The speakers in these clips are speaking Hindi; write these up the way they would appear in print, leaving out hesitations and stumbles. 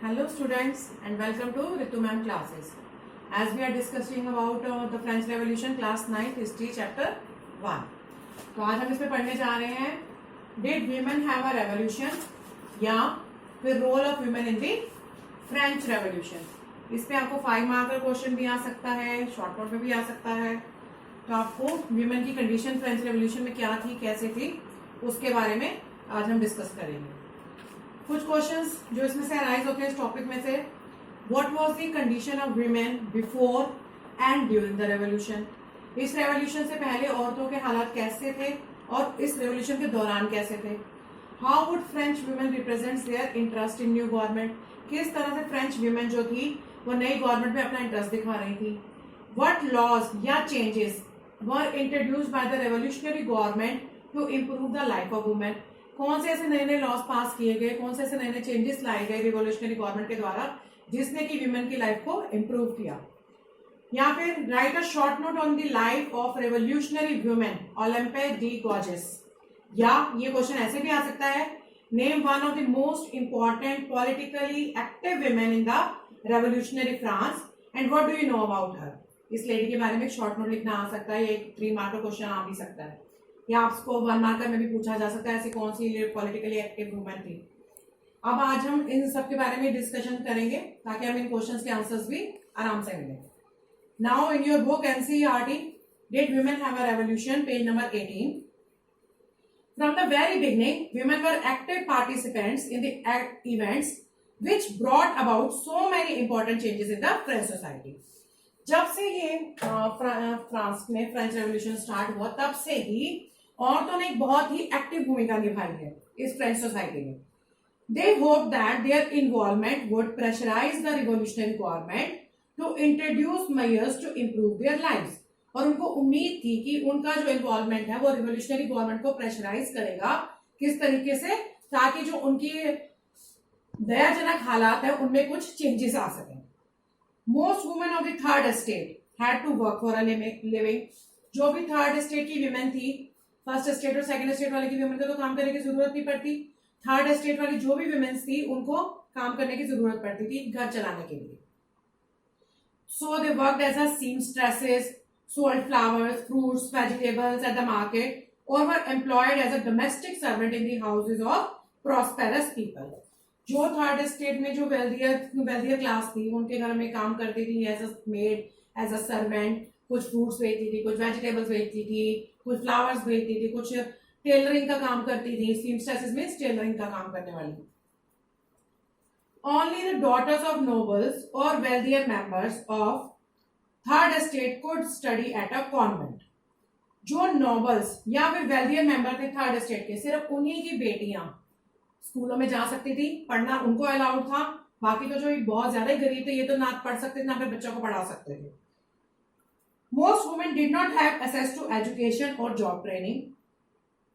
Hello students and welcome to Ritu Ma'am classes. As we are discussing about the French Revolution class 9th history chapter 1. तो आज हम इसमें पढ़ने जा रहे हैं Did women have a revolution या फिर role of women in the French Revolution. इस पे आपको 5 मार्क का क्वेश्चन भी आ सकता है, शॉर्ट नोट में भी आ सकता है. तो आपको women की कंडीशन फ्रेंच रेवोल्यूशन में क्या थी, कैसे थी, उसके बारे में आज हम डिस्कस करेंगे. कुछ क्वेश्चंस जो इसमें से अराइज होते हैं इस टॉपिक में से, what was the condition of women before and during the revolution. इस रेवोल्यूशन से पहले औरतों के हालात कैसे थे और इस रेवोल्यूशन के दौरान कैसे थे. How would French women represents their interest in new government. किस तरह से फ्रेंच वीमेन जो थी वो नई गवर्नमेंट में अपना इंटरेस्ट दिखा रही थी. व्हाट लॉज या changes were introduced by the revolutionary government to improve the life of women. कौन से ऐसे नए नए लॉज पास किए गए, कौन से ऐसे नए नए चेंजेस लाए गए रिवोल्यूशनरी गवर्नमेंट के द्वारा जिसने कि विमेन की लाइफ को इम्प्रूव किया. या फिर write a short note on the life of revolutionary women Olympe de Gouges. या ये क्वेश्चन ऐसे भी आ सकता है, name one of the most important politically active women in the revolutionary France and what do you know about her. इस लेडी के बारे में एक शॉर्ट नोट लिखना आ सकता है, एक 3 मार्क का क्वेश्चन आ भी सकता है, या आपको 1 मार्कर में भी पूछा जा सकता है ऐसी कौन सी पॉलिटिकली एक्टिव वुमेन थी. अब आज हम इन सब के बारे में डिस्कशन करेंगे ताकि हम इन क्वेश्चंस के आंसर्स भी आराम से मिले. Now in your book NCERT did women have a revolution, page number 18. From the very beginning, women were active participants in the events which brought about so many important changes in the French society. जब से ये फ्रांस में फ्रेंच रेवोल्यूशन स्टार्ट हुआ तब से ही औरतों ने एक बहुत ही एक्टिव भूमिका निभाई है इस फ्रेंच सोसाइटी में. They hope that their involvement would pressurise the revolutionary government to introduce measures to improve their lives. और उनको उम्मीद थी कि उनका जो इन्वॉल्वमेंट है वो रिवोल्यूशनरी गवर्नमेंट को प्रेशराइज करेगा किस तरीके से, ताकि जो उनकी दयाजनक हालात है उनमें कुछ चेंजेस आ सके. Most women of the third estate had to work for a living. जो भी थर्ड एस्टेट की विमेन थी, फर्स्ट एस्टेट और सेकंड एस्टेट वाले की विमेन को तो काम करने की जरूरत नहीं पड़ती. थर्ड एस्टेट वाली जो भी विमेन्स थी उनको काम करने की जरूरत पड़ती थी घर चलाने के लिए. So they worked as a seamstresses, sold flowers, fruits, vegetables at the market, or were employed as a domestic servant in the houses of prosperous people. जो थर्ड एस्टेट में जो वेल्दियर क्लास थी उनके घर में काम करती थी as a maid, as a servant. कुछ फ्रूट्स बेचती थी, कुछ वेजिटेबल्स बेचती थी, कुछ फ्लावर्स बेचती थी, कुछ टेलरिंग का काम करती थी. सीमस्ट्रेसेस में टेलरिंग का काम करने वाली. Only the daughters of nobles or wealthier members of third estate could study at a convent. जो नॉबल्स या फिर वेल्थियर मेंबर थे थर्ड एस्टेट के, सिर्फ उन्हीं की बेटियां स्कूलों में जा सकती थी, पढ़ना उनको अलाउड था. बाकी तो जो बहुत ज्यादा गरीब थे ये तो ना पढ़ सकते थे ना फिर बच्चों को पढ़ा सकते थे. Most women did not have access to education और job training,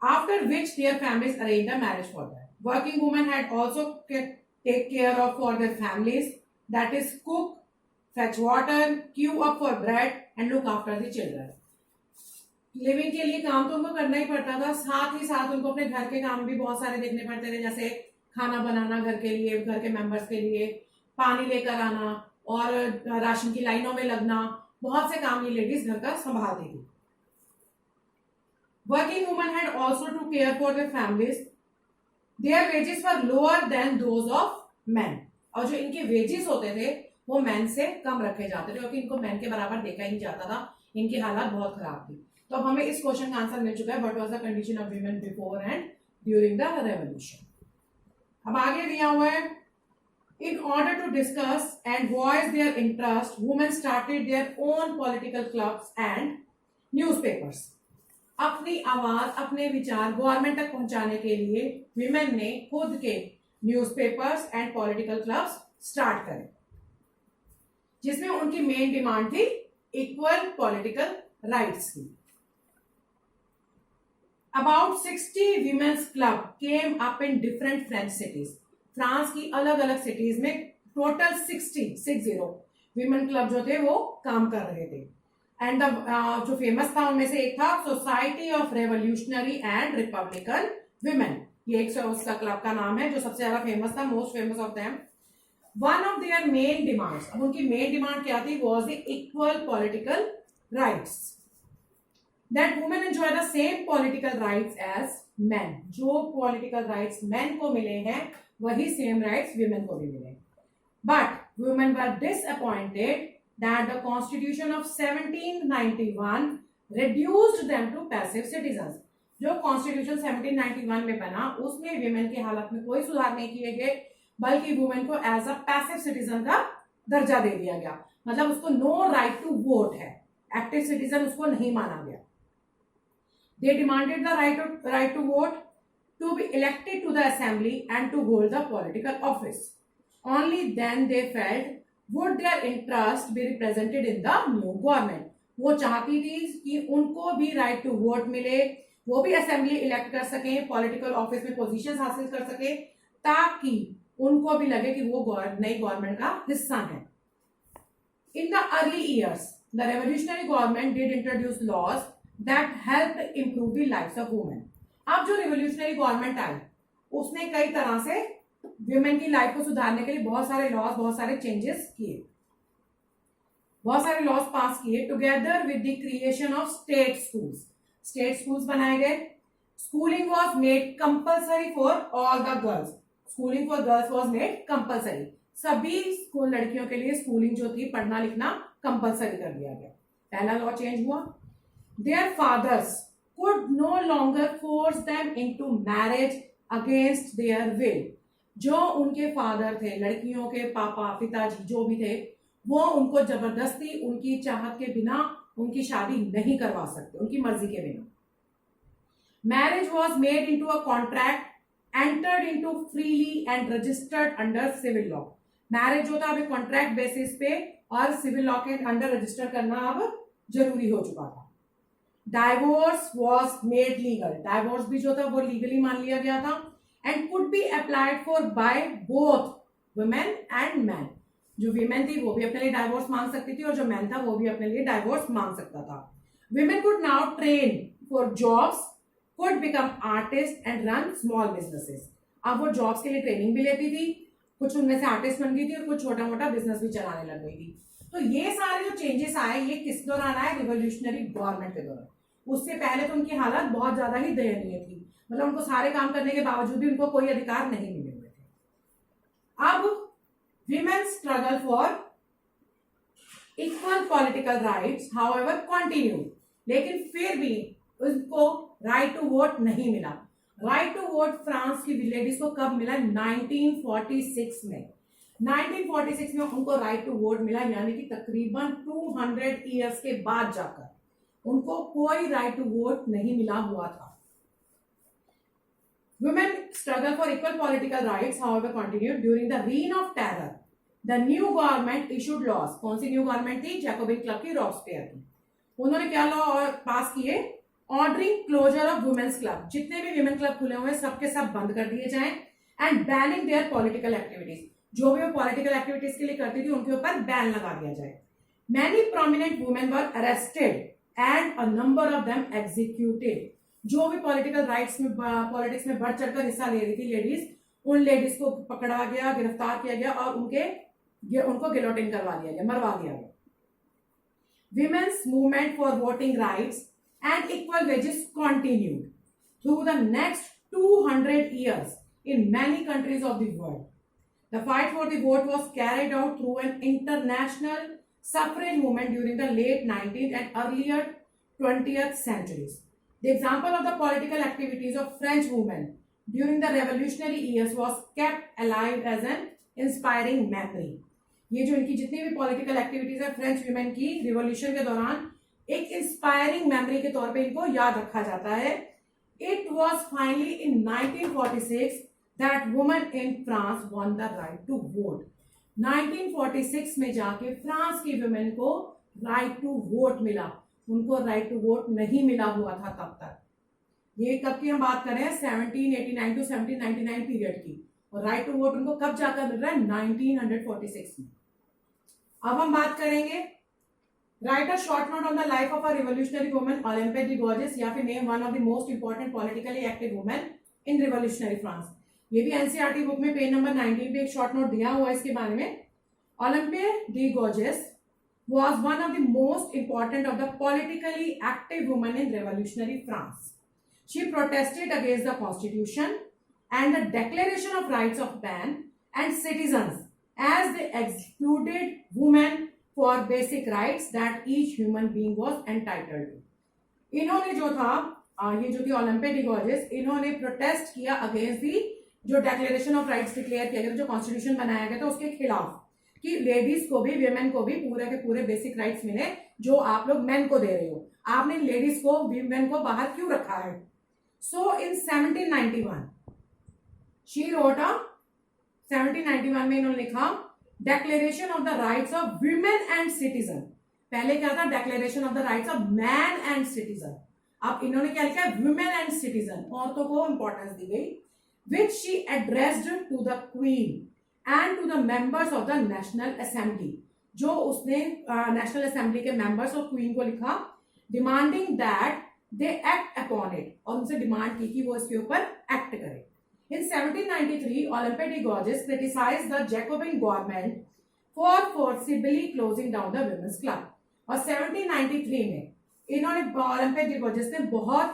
after which their families arrange the marriage for that. Working women had also take care of for their families, that is cook, fetch water, queue up for bread and look after the children. Living के लिए काम तो उनको करना ही पड़ता था, साथ ही साथ उनको अपने घर के काम भी बहुत सारे देखने पड़ते थे, जैसे खाना बनाना घर के लिए, घर के मेंबर्स के लिए, पानी लेकर आना और राशन की लाइनों में लगना. बहुत से काम ये लेडीज घर का संभालती थी. Working women had also to care for their families. Their wages were lower than those of men. और जो इनके वेजेस होते थे वो मैन से कम रखे जाते थे क्योंकि इनको मैन के बराबर देखा ही नहीं जाता था. इनकी हालत बहुत खराब थी. तो अब हमें इस क्वेश्चन का आंसर मिल चुका है, what was the condition of women before and during the revolution. अब आगे दिया हुआ है, in order to discuss and voice their interest women started their own political clubs and newspapers. अपनी आवाज, अपने विचार गवर्नमेंट तक पहुंचाने के लिए विमेन ने खुद के newspapers and political clubs start करे, जिसमें उनकी मेन डिमांड थी इक्वल पॉलिटिकल राइट्स की. About 60 women's club came up in different French cities. France की अलग अलग सिटीज में टोटल 60 विमेन क्लब जो थे वो काम कर रहे थे. एंड जो फेमस था उनमें से एक था society of revolutionary and Republican women. ये एक उसका क्लब का नाम है जो सबसे ज्यादा फेमस था, most famous of them. One of their main demands, अब उनकी मेन डिमांड क्या थी, was the equal political rights, that women enjoy the same political rights as men. जो पॉलिटिकल राइट्स मैन को मिले हैं वही सेम राइट्स वीमेन को भी मिले। But women were disappointed that the constitution of 1791 reduced them to passive citizens। जो कॉन्स्टिट्यूशन 1791 में बना उसमें विमेन की हालत में कोई सुधार नहीं किए गए, बल्कि वुमेन को एज अ पैसिव सिटीजन का दर्जा दे दिया गया। मतलब उसको नो राइट टू वोट है, एक्टिव सिटीजन उसको नहीं माना गया। They demanded the right to vote, to be elected to the assembly and to hold the political office. Only then they felt would their interest be represented in the new government. वो चाहती थी कि उनको भी राइट टू वोट मिले, वो भी असेंबली इलेक्ट कर सके, पॉलिटिकल ऑफिस में पोजीशंस हासिल कर सके, ताकि उनको भी लगे कि वो नई गवर्नमेंट का हिस्सा है। In the early years the revolutionary government did introduce laws that help improve the lives of women. अब जो रिवोल्यूशनरी गवर्नमेंट आई उसने कई तरह से वुमेन की लाइफ को सुधारने के लिए बहुत सारे लॉज, बहुत सारे चेंजेस किए, बहुत सारे लॉज पास किए। Together with the creation of state schools, state schools बनाए गए। Schooling was made compulsory for all the girls, schooling for girls was made compulsory. सभी स्कूल लड़कियों के लिए स्कूलिंग जो थी, पढ़ना लिखना कंपलसरी कर दिया गया। पहला लॉ चेंज हुआ। Their fathers could no longer force them into marriage against their will. जो उनके फादर थे, लड़कियों के पापा, पिताजी जो भी थे, वो उनको जबरदस्ती उनकी चाहत के बिना उनकी शादी नहीं करवा सकते, उनकी मर्जी के बिना। Marriage was made into a contract entered into freely and registered under civil law. Marriage जो था अभी कॉन्ट्रैक्ट बेसिस पे और सिविल लॉ के अंडर रजिस्टर करना अब जरूरी हो चुका था। Divorce was made legal, divorce भी जो था वो लीगली मान लिया गया था। And could be applied for by both women and man. जो विमेन थी वो भी अपने लिए डाइवोर्स मांग सकती थी और जो मैन था वो भी अपने लिए डाइवोर्स मांग सकता था। Women could now train for jobs, could become artist and run small businesses. अब वो जॉब्स के लिए ट्रेनिंग भी लेती थी, कुछ उनमें से आर्टिस्ट बन गई थी और कुछ छोटा मोटा बिजनेस भी चलाने लग गई थी। तो ये सारे जो चेंजेस आए ये किस दौरान आए, रिवोल्यूशनरी गवर्नमेंट के दौरान। उससे पहले तो उनकी हालत बहुत ज्यादा ही दयनीय थी, मतलब उनको सारे काम करने के बावजूद भी उनको कोई अधिकार नहीं मिले हुए थे। अब women's struggle for equal political rights however continued, लेकिन फिर भी उसको राइट टू वोट नहीं मिला। राइट टू वोट फ्रांस की लेडीज को कब मिला, 1946 में। 1946 में उनको राइट टू वोट मिला, यानी कि तकरीबन 200 ईयर्स के बाद जाकर उनको कोई राइट टू वोट नहीं मिला हुआ था। Women struggle for equal political rights, however, continued during the reign of terror. The new government issued laws. कौन सी न्यू गवर्नमेंट थी, जैकोबिन क्लब की, रॉब्सपियर की। उन्होंने क्या लॉ पास किए, ordering closure of women's club. जितने भी विमेन क्लब खुले हुए सबके सब बंद कर दिए जाएं, and banning there political activities. जो भी वो पॉलिटिकल एक्टिविटीज के लिए करती थी उनके ऊपर बैन लगा दिया जाए। Many prominent women were arrested and a number of them executed. जो भी पॉलिटिकल राइट्स में, पॉलिटिक्स में बढ़ चढ़कर हिस्सा ले रही थी लेडीज, उन लेडीज को पकड़ा गया, गिरफ्तार किया गया और उनको गिलोटिन करवा दिया गया, मरवा दिया गया। Women's movement for voting rights and equal wages continued through the next 200 years in many countries of the world. The fight for the vote was carried out through an international suffrage movement during the late 19th and earlier 20th centuries. The example of the political activities of French women during the revolutionary years was kept alive as an inspiring memory. ये जो इनकी जितनी भी पॉलिटिकल एक्टिविटीज है फ्रेंच वुमेन की रिवॉल्यूशन के दौरान, एक इंस्पायरिंग मेमोरी के तौर पे इनको याद रखा जाता है। It was finally in 1946 that women in France won the right to vote. 1946 में जाके फ्रांस की वुमेन को राइट टू वोट मिला, उनको राइट टू वोट नहीं मिला हुआ था तब तक। ये कब की हम बात कर रहे हैं, 1789 टू 1799 पीरियड की, और राइट टू वोट उनको कब जाकर मिल रहा है, 1946 में। अब हम बात करेंगे, right a short note on the life of a revolutionary woman Olympia D Gouges, या फिर name one of the most important politically active women in revolutionary France. ये भी एनसीईआरटी बुक में पेज नंबर 19 पे एक शॉर्ट नोट दिया हुआ है इसके बारे में. Olympe de Gouges was one of the most important of the politically active women in revolutionary France. She protested against the constitution and the Declaration of Rights of Man and Citizens as they excluded women for basic rights that each human being was entitled to. इन्होंने जो था ये जो थी ओलंपे डी गॉर्जेस, इन्होंने प्रोटेस्ट किया अगेंस्ट दी जो डेक्लेरेशन ऑफ राइट्स डिक्लेयर किया गया, जो कॉन्स्टिट्यूशन बनाया गया था उसके खिलाफ, कि लेडीज को भी, वीमेन को भी पूरे के पूरे बेसिक राइट्स मिले जो आप लोग मेन को दे रहे हो. आपने लेडीज को, वीमेन को बाहर क्यों रखा है? सो इन 1791 शी रोट 1791 में इन्होंने लिखा declaration of the rights of women and citizen. पहले क्या था? Declaration of the rights of man and citizen. अब इन्होंने क्या लिखा है? वीमेन एंड सिटीजन, औरतों को इंपॉर्टेंस दी गई. Which she addressed to the queen and to the members of the national assembly. जो उसने नेशनल असेंबली के मेंबर्स और क्वीन को लिखा, demanding that they act upon it, और उनसे डिमांड की कि वो इसके ऊपर एक्ट करे. In 1793 Olympe de Gouges criticised the Jacobin government for forcibly closing down the women's club. और 1793 में इन्होंने, ओलंपे डी गॉर्जेस ने बहुत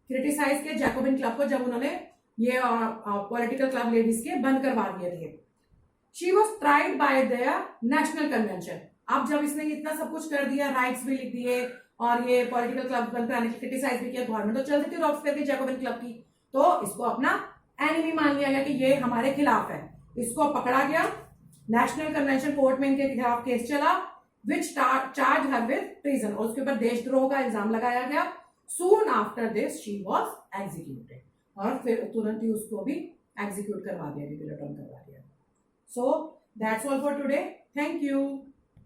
क्रिटिसाइज किया जैकोबिन क्लब को, जब उन्होंने ये पॉलिटिकल क्लब लेडीज के बंद करवा दिए थे. She was tried by the national convention. अब जब इसने इतना सब कुछ कर दिया, राइट्स भी लिख दिए और ये पॉलिटिकल क्लब बंद कराने की क्रिटिसाइज भी किया, गवर्नमेंट तो चलती थी रॉक्स करके जैकोबिन क्लब की, तो इसको अपना एनिमी मान लिया गया कि ये हमारे खिलाफ है. इसको पकड़ा गया, नेशनल कन्वेंशन कोर्ट में इनके खिलाफ केस चला, which charge her with treason, और उसके ऊपर देशद्रोह का इल्जाम लगाया गया. Soon after this she was executed, और फिर तुरंत ही उसको भी एग्जीक्यूट करवा दिया, रिटर्न करवा दिया. So that's all for today. Thank you.